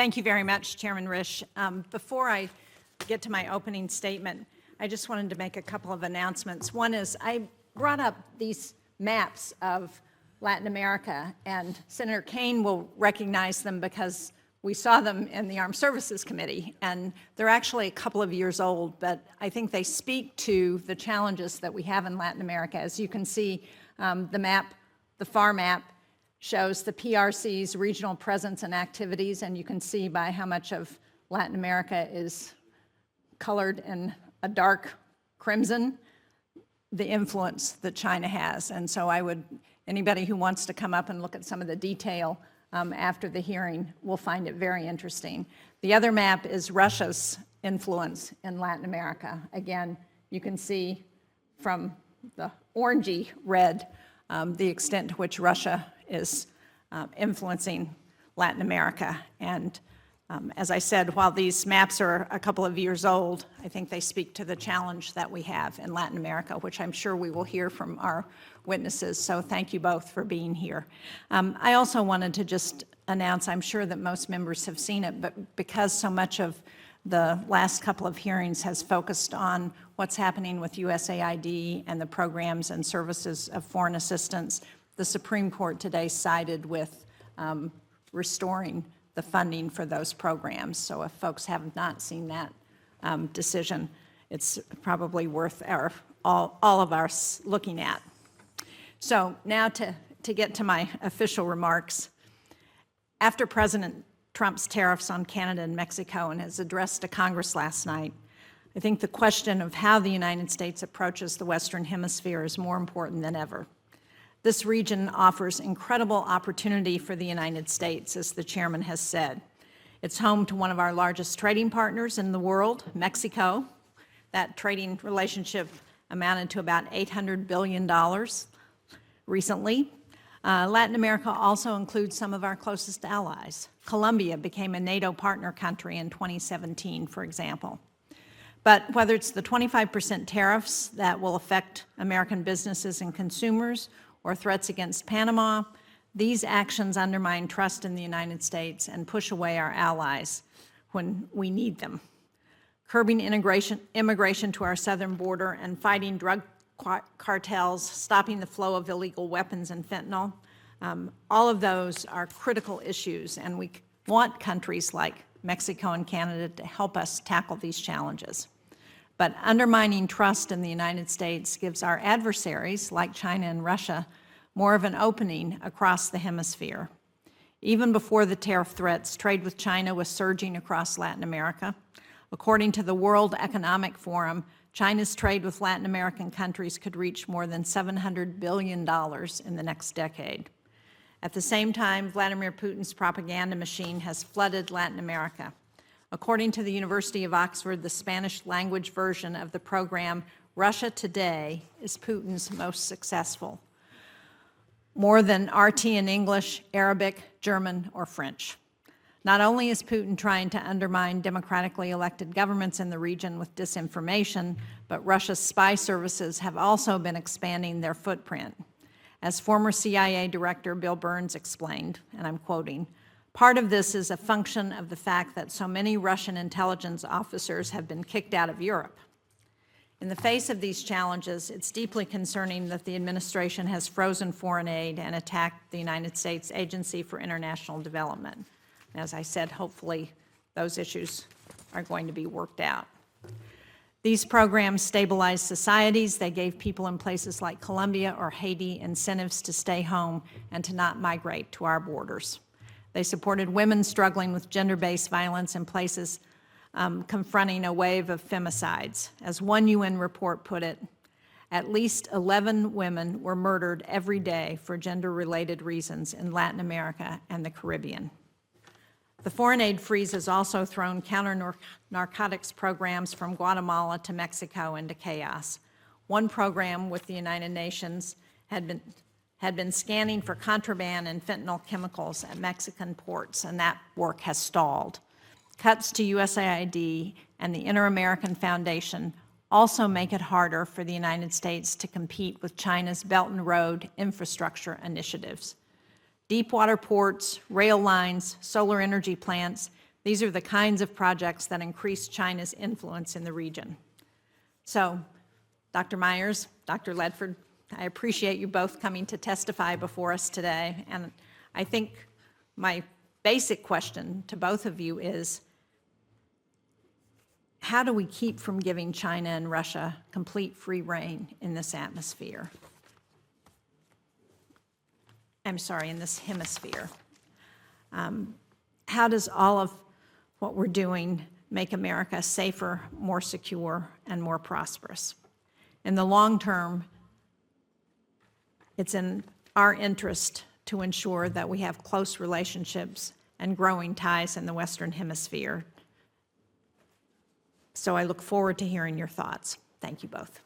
Thank you very much, Chairman Risch. Before I get to my opening statement, I just wanted to make a couple of announcements. One is I brought up these maps of Latin America, and Senator Kaine will recognize them because we saw them in the Armed Services Committee, and they're actually a couple of years old, but I think they speak to the challenges that we have in Latin America. As you can see, the map, the far map, shows the PRC's regional presence and activities, and you can see by how much of Latin America is colored in a dark crimson, the influence that China has. And so anybody who wants to come up and look at some of the detail after the hearing will find it very interesting. The other map is Russia's influence in Latin America. Again, you can see from the orangey red the extent to which Russia is influencing Latin America. And as I said, while these maps are a couple of years old, I think they speak to the challenge that we have in Latin America, which I'm sure we will hear from our witnesses. So thank you both for being here. I also wanted to just announce, I'm sure that most members have seen it, but because so much of the last couple of hearings has focused on what's happening with USAID and the programs and services of foreign assistance, the Supreme Court today sided with restoring the funding for those programs. So if folks have not seen that decision, it's probably worth all of us looking at. So now to get to my official remarks. After President Trump's tariffs on Canada and Mexico and his address to Congress last night, I think the question of how the United States approaches the Western Hemisphere is more important than ever. This region offers incredible opportunity for the United States, as the chairman has said. It's home to one of our largest trading partners in the world, Mexico. That trading relationship amounted to about $800 billion recently. Latin America also includes some of our closest allies. Colombia became a NATO partner country in 2017, for example. But whether it's the 25% tariffs that will affect American businesses and consumers, or threats against Panama, these actions undermine trust in the United States and push away our allies when we need them. Curbing immigration to our southern border and fighting drug cartels, stopping the flow of illegal weapons and fentanyl, all of those are critical issues, and we want countries like Mexico and Canada to help us tackle these challenges. But undermining trust in the United States gives our adversaries, like China and Russia, more of an opening across the hemisphere. Even before the tariff threats, trade with China was surging across Latin America. According to the World Economic Forum, China's trade with Latin American countries could reach more than $700 billion in the next decade. At the same time, Vladimir Putin's propaganda machine has flooded Latin America. According to the University of Oxford, the Spanish language version of the program, Russia Today, is Putin's most successful, more than RT in English, Arabic, German, or French. Not only is Putin trying to undermine democratically elected governments in the region with disinformation, but Russia's spy services have also been expanding their footprint. As former CIA Director Bill Burns explained, and I'm quoting, "Part of this is a function of the fact that so many Russian intelligence officers have been kicked out of Europe. In the face of these challenges, it's deeply concerning that the administration has frozen foreign aid and attacked the United States Agency for International Development." As I said, hopefully those issues are going to be worked out. These programs stabilized societies. They gave people in places like Colombia or Haiti incentives to stay home and to not migrate to our borders. They supported women struggling with gender-based violence in places confronting a wave of femicides. As one UN report put it, at least 11 women were murdered every day for gender-related reasons in Latin America and the Caribbean. The foreign aid freeze has also thrown counter-narcotics programs from Guatemala to Mexico into chaos. One program with the United Nations had been scanning for contraband and fentanyl chemicals at Mexican ports, and that work has stalled. Cuts to USAID and the Inter-American Foundation also make it harder for the United States to compete with China's Belt and Road infrastructure initiatives. Deepwater ports, rail lines, solar energy plants, These are the kinds of projects that increase China's influence in the region. So, Dr. Myers, Dr. Ledford, I appreciate you both coming to testify before us today. And I think my basic question to both of you is, how do we keep from giving China and Russia complete free rein in this atmosphere? I'm sorry, in this hemisphere. How does all of what we're doing make America safer, more secure, and more prosperous? In the long term, it's in our interest to ensure that we have close relationships and growing ties in the Western Hemisphere. So I look forward to hearing your thoughts. Thank you both.